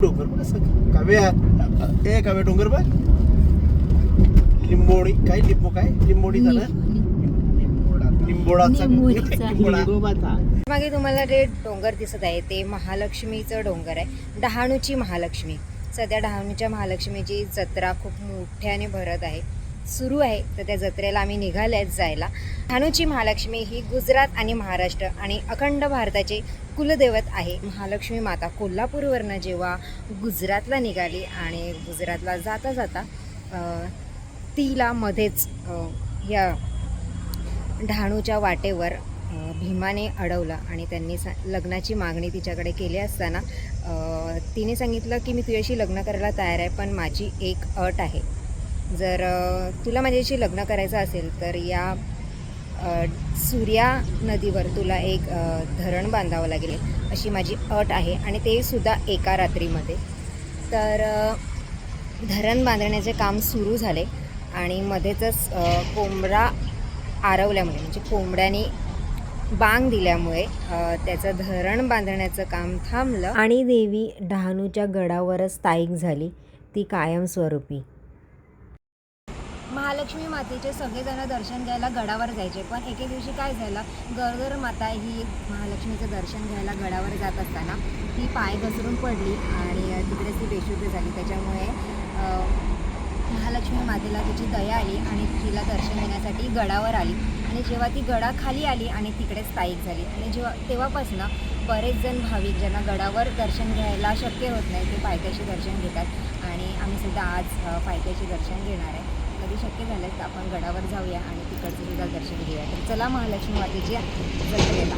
डोंगर बघ असं काव्या ए काव्या डोंगर बघ लिंबोडी काय लिंबो काय लिंबोडी झालं लिंबोडाचा लिंबोबाचा मागे तुम्हाला ते डोंगर दिसत आहे ते महालक्ष्मीचं डोंगर आहे. डहाणूची महालक्ष्मी. सध्या डहाणूच्या महालक्ष्मीची जत्रा खूप मोठ्याने भरत आहे, सुरू आहे. तर त्या जत्रेला आम्ही निघाले आहेत जायला. डहाणूची महालक्ष्मी ही गुजरात आणि महाराष्ट्र आणि अखंड भारताचे कुलदैवत आहे. महालक्ष्मी माता कोल्हापूरवरनं जेव्हा गुजरातला निघाली आणि गुजरातला जाता जाता तिला मध्येच या डहाणूच्या वाटेवर भीमाने अडवलं आणि त्यांनी लग्नाची मागणी तिच्याकडे केली असताना तिने सांगितलं की मी तुझ्याशी लग्न करायला तयार आहे, पण माझी एक अट आहे. जर तुला माझ्याशी लग्न करायचं असेल तर या सूर्या नदीवर तुला एक धरण बांधावं लागेल, अशी माझी अट आहे. आणि ते सुद्धा एका रात्रीमध्ये. तर धरण बांधण्याचे काम सुरू झाले आणि मध्येच कोंबडा आरवल्यामुळे म्हणजे कोंबड्याने बांग दिल्यामुळे त्याचं धरण बांधण्याचं काम थांबलं आणि देवी डहाणूच्या गडावरच स्थायिक झाली, ती कायमस्वरूपी. महालक्ष्मी मातेचे सगळेजण दर्शन घ्यायला गडावर जायचे, पण एके दिवशी काय झालं, गरोदर माता ही महालक्ष्मीचं दर्शन घ्यायला गडावर जात असताना ती पाय घसरून पडली आणि तिकडेच ती बेशुद्ध झाली. त्याच्यामुळे महालक्ष्मी मातेला तिची दया आली आणि तिला दर्शन घेण्यासाठी गडावर आली. आणि जेव्हा ती गडाखाली आली आणि तिकडे स्थायिक झाली आणि तेव्हापासून बरेच जण भाविक ज्यांना गडावर दर्शन घ्यायला शक्य होत नाही ते पायथ्याशी दर्शन घेतात. आणि आम्ही सुद्धा आज पायथ्याशी दर्शन घेणार आहे. कधी शक्य झालं तर आपण गडावर जाऊया आणि तिकडचं सुद्धा दर्शन घेऊया. तर चला महालक्ष्मी मातेची जत्रेला.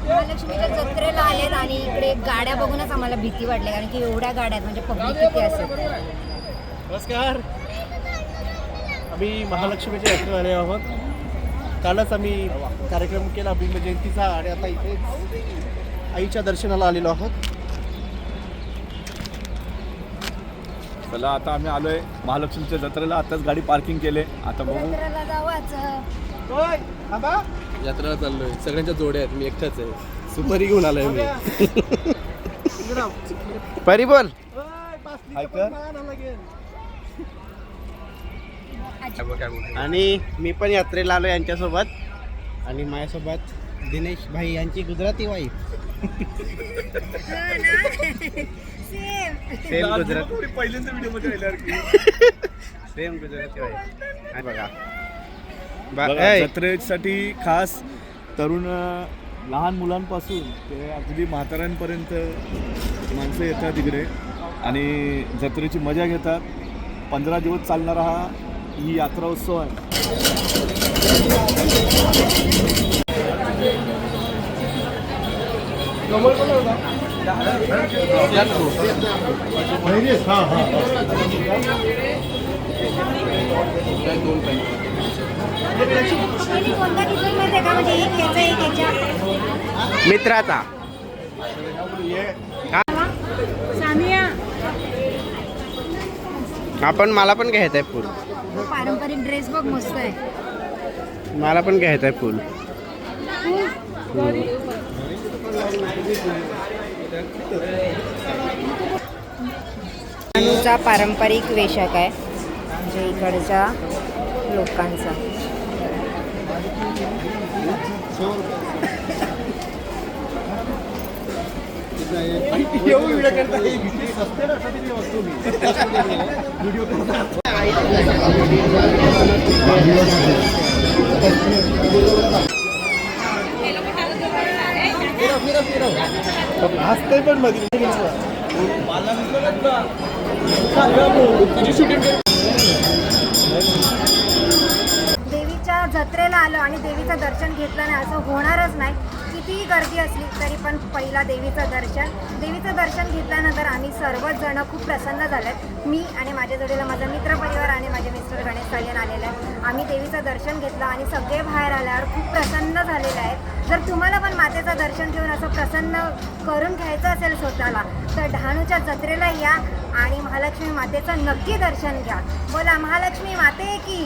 महालक्ष्मीच्या जत्रेला आलेत आणि इकडे गाड्या बघूनच आम्हाला भीती वाटली, कारण की एवढ्या गाड्या म्हणजे पब्लिक किती असेल. नमस्कार, आम्ही महालक्ष्मीच्या यात्रेला आले आहोत. कालच आम्ही कार्यक्रम केला भीम जयंतीचा आणि आता इथे आईच्या दर्शनाला आलेलो आहोत. चला आता आम्ही आलोय महालक्ष्मीच्या जत्रेला. आताच गाडी पार्किंग केले, आता बघू. जत्रेला जावाचं. यात्रेला चाललोय. सगळ्यांच्या जोड्या आहेत, मी एकटाच आहे. सुपारी घेऊन आलोय मी. परी बोल. आणि मी पण यात्रेला आलो यांच्यासोबत आणि माझ्यासोबत दिनेश भाई यांची गुजराती वाईफ. सेम गुजराती पहिल्यांदा व्हिडिओ मध्ये सेम गुजराती वाईफ. बघा जत्रेसाठी खास तरुण लहान मुलांपासून ते अगदी म्हाताऱ्यांपर्यंत माणसं येतात इकडे आणि जत्रेची मजा घेतात. 15 दिवस चालणारा ही यात्रा उत्सव आहे. मित्राचा आपण मला पण घ्यायचं आहे फुल. पारंपरिक ड्रेस बघ मस्त आहे. मला पण घ्यायचं आहे फुल. डहाणूचा पारंपरिक वेशाख आहे म्हणजे इकडच्या लोकांचा. हसते पण देवीच्या जत्रेला आलो आणि देवीचं दर्शन घेतलं नाही असं होणारच नाही. कितीही गर्दी असली तरी पण पहिला देवीचं दर्शन घेतल्यानंतर आम्ही सर्वच जण खूप प्रसन्न झालेत. मी आणि माझ्या जोडीला माझा मित्रपरिवार आणि माझे मिस्टर गणेश सालियन आलेले आहेत. आम्ही देवीचं दर्शन घेतलं आणि सगळे बाहेर आल्यावर खूप प्रसन्न झालेले आहेत. जर तुम्हाला पण मातेचं दर्शन घेऊन असं प्रसन्न करून घ्यायचं असेल स्वतःला तर डहाणूच्या जत्रेला या आणि महालक्ष्मी मातेचं नक्की दर्शन घ्या. बोला महालक्ष्मी माते की.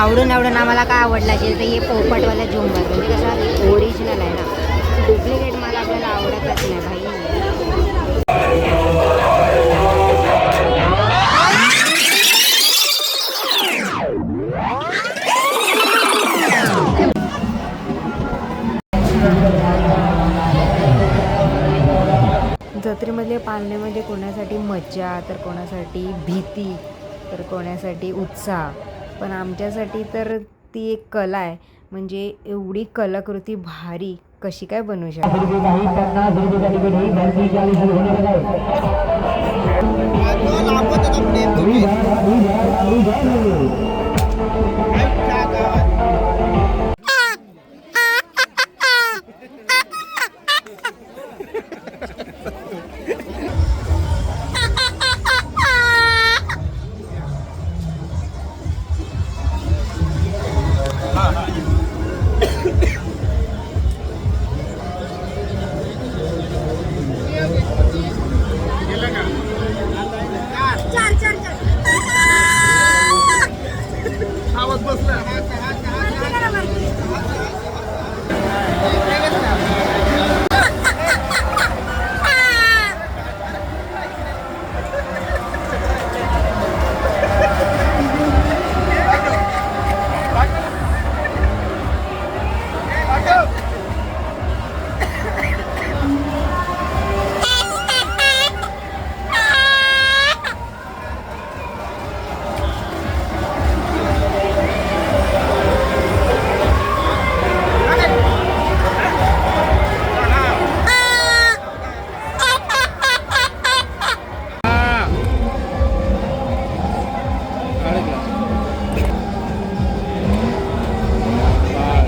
आवडून आम्हाला काय आवडलं असेल तर हे पोपटवाला झुंबर म्हणजे कसं ओरिजिनल आहे ना, डुप्लिकेट मला आपल्याला आवडतच नाही भाई. जत्रेमधले पाळणे म्हणजे कोणासाठी मज्जा, तर कोणासाठी भीती, तर कोणासाठी उत्साह, पण आमच्यासाठी तर ती एक कला आहे. म्हणजे एवढी कलाकृती भारी कशी काय बनवू शकते.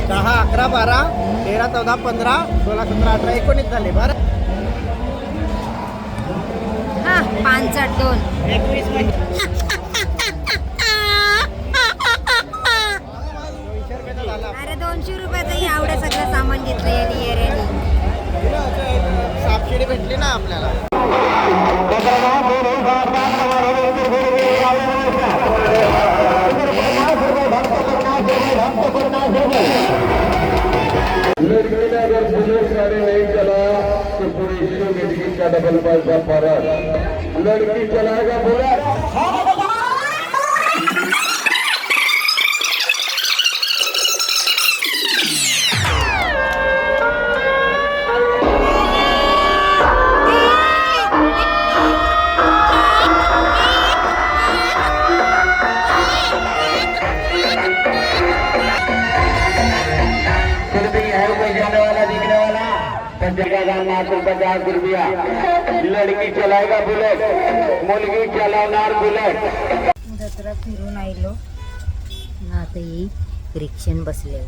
दहा, अकरा, बारा, 13, 14, 15, 16, 17, 18, 19 झाले. बरं हा 5 2 21 मिनिट. अरे 200 रुपयाचं एवढं सगळं सामान घेतलं यांनी येऱ्यानी. सापशिडी भेटली ना आपल्याला. लड़की ने अगर पुलिस गाड़ी नहीं चला तो पूरे इश्यू में टिकट का डबल पैसा फर्क. लड़की चलाएगा बुलेट. दिखने वाला 50 रुपया. लड़की चलाएगा बुलेट, मुलगी चलावणार बुलेट. जत्रा फिरून आलो ना, आता ही रिक्षान बसले.